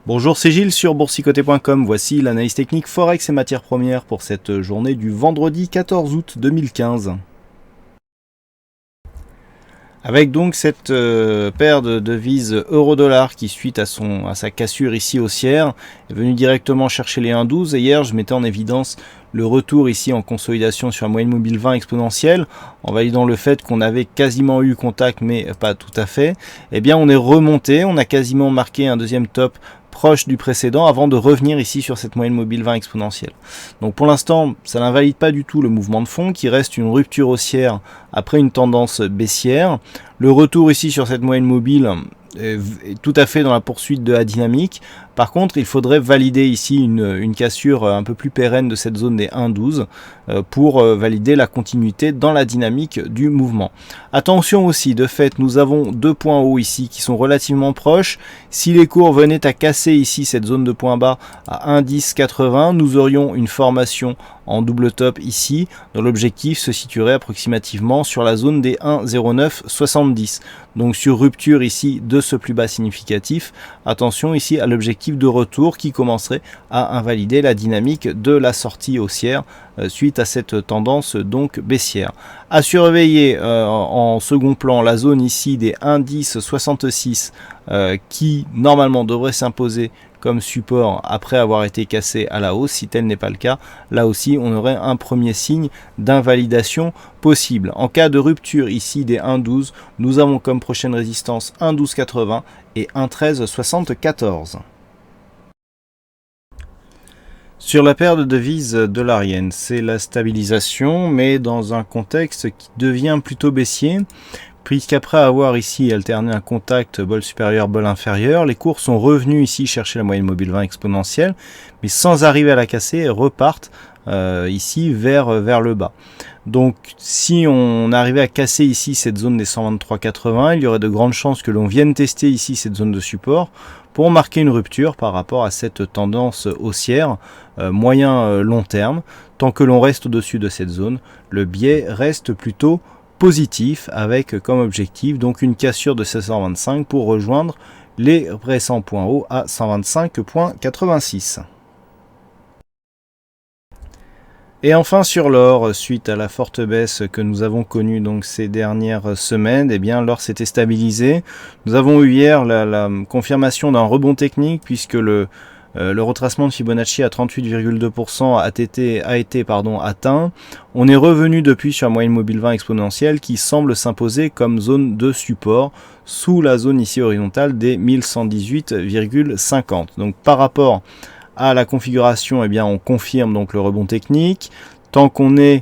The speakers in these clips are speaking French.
Bonjour, c'est Gilles sur boursicoté.com. Voici l'analyse technique Forex et matières premières pour cette journée du vendredi 14 août 2015. Avec donc cette paire de devises euro-dollar qui, suite à sa cassure ici haussière, est venue directement chercher les 1,12. Et hier, je mettais en évidence le retour ici en consolidation sur la moyenne mobile 20 exponentielle, en validant le fait qu'on avait quasiment eu contact, mais pas tout à fait. Eh bien, on est remonté, on a quasiment marqué un deuxième top proche du précédent avant de revenir ici sur cette moyenne mobile 20 exponentielle. Donc pour l'instant, ça n'invalide pas du tout le mouvement de fond qui reste une rupture haussière après une tendance baissière. Le retour ici sur cette moyenne mobile est tout à fait dans la poursuite de la dynamique. Par contre, il faudrait valider ici une cassure un peu plus pérenne de cette zone des 1,12 pour valider la continuité dans la dynamique du mouvement. Attention aussi, de fait, nous avons deux points hauts ici qui sont relativement proches. Si les cours venaient à casser ici cette zone de point bas à 1,1080, nous aurions une formation en double top ici, dont l'objectif se situerait approximativement sur la zone des 1,0970. Donc sur rupture ici de ce plus bas significatif, attention ici à l'objectif de retour qui commencerait à invalider la dynamique de la sortie haussière suite à cette tendance donc baissière. À surveiller en second plan la zone ici des 1,1066 qui normalement devrait s'imposer comme support après avoir été cassé à la hausse. Si tel n'est pas le cas, là aussi on aurait un premier signe d'invalidation possible. En cas de rupture ici des 1,12, nous avons comme prochaine résistance 1,1280 et 1,1374. Sur la paire de devises dollariennes, c'est la stabilisation, mais dans un contexte qui devient plutôt baissier, puisqu'après avoir ici alterné un contact bol supérieur, bol inférieur, les cours sont revenus ici chercher la moyenne mobile 20 exponentielle, mais sans arriver à la casser, et repartent ici vers le bas. Donc si on arrivait à casser ici cette zone des 123,80, il y aurait de grandes chances que l'on vienne tester ici cette zone de support pour marquer une rupture par rapport à cette tendance haussière moyen-long terme. Tant que l'on reste au-dessus de cette zone, le biais reste plutôt positif avec comme objectif donc une cassure de 725 pour rejoindre les récents points hauts à 125,86. Et enfin sur l'or, suite à la forte baisse que nous avons connue donc ces dernières semaines, eh bien l'or s'était stabilisé. Nous avons eu hier la confirmation d'un rebond technique puisque le retracement de Fibonacci à 38,2% a été atteint. On est revenu depuis sur la moyenne mobile 20 exponentielle qui semble s'imposer comme zone de support sous la zone ici horizontale des 1118,50. Donc par rapport à la configuration, eh bien on confirme donc le rebond technique. Tant qu'on ne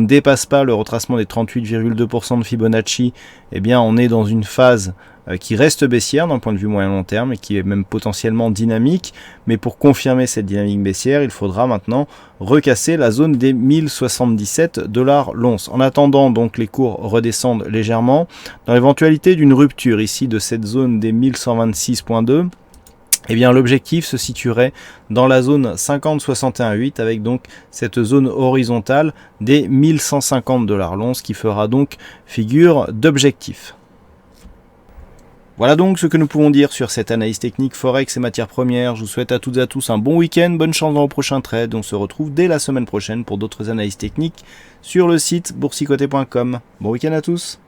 dépasse pas le retracement des 38,2% de Fibonacci, eh bien on est dans une phase qui reste baissière d'un point de vue moyen-long terme et qui est même potentiellement dynamique. Mais pour confirmer cette dynamique baissière, il faudra maintenant recasser la zone des 1077 $ l'once. En attendant, donc les cours redescendent légèrement. Dans l'éventualité d'une rupture ici de cette zone des 1126,2, eh bien l'objectif se situerait dans la zone 50,61,8 avec donc cette zone horizontale des 1150 $ l'once qui fera donc figure d'objectif. Voilà donc ce que nous pouvons dire sur cette analyse technique Forex et matières premières. Je vous souhaite à toutes et à tous un bon week-end, bonne chance dans vos prochains trades. On se retrouve dès la semaine prochaine pour d'autres analyses techniques sur le site boursicoté.com. Bon week-end à tous.